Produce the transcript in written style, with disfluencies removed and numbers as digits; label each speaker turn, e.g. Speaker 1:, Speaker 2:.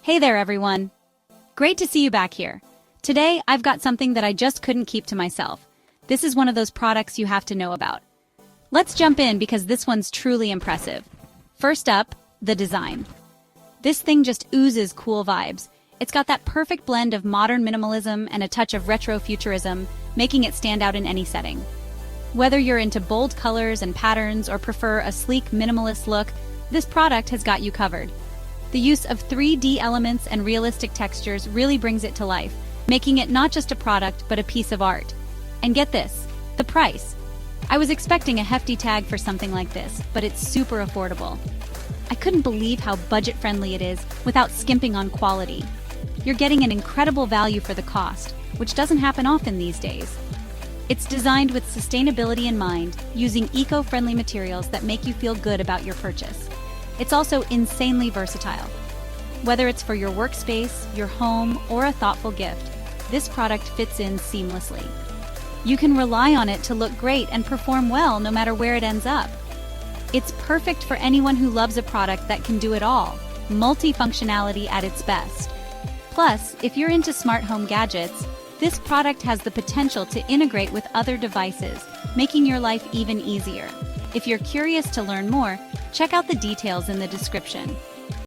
Speaker 1: Hey there, everyone. Great to see you back here. Today, I've got something that I just couldn't keep to myself. This is one of those products you have to know about. Let's jump in because this one's truly impressive. First up, the design. This thing just oozes cool vibes. It's got that perfect blend of modern minimalism and a touch of retro futurism, making it stand out in any setting. Whether you're into bold colors and patterns or prefer a sleek minimalist look, this product has got you covered. The use of 3D elements and realistic textures really brings it to life, making it not just a product but a piece of art. And get this, the price. I was expecting a hefty tag for something like this, but it's super affordable. I couldn't believe how budget-friendly it is without skimping on quality. You're getting an incredible value for the cost, which doesn't happen often these days. It's designed with sustainability in mind, using eco-friendly materials that make you feel good about your purchase. It's also insanely versatile. Whether it's for your workspace, your home, or a thoughtful gift, this product fits in seamlessly. You can rely on it to look great and perform well no matter where it ends up. It's perfect for anyone who loves a product that can do it all, multi-functionality at its best. Plus, if you're into smart home gadgets, this product has the potential to integrate with other devices, making your life even easier. If you're curious to learn more, check out the details in the description.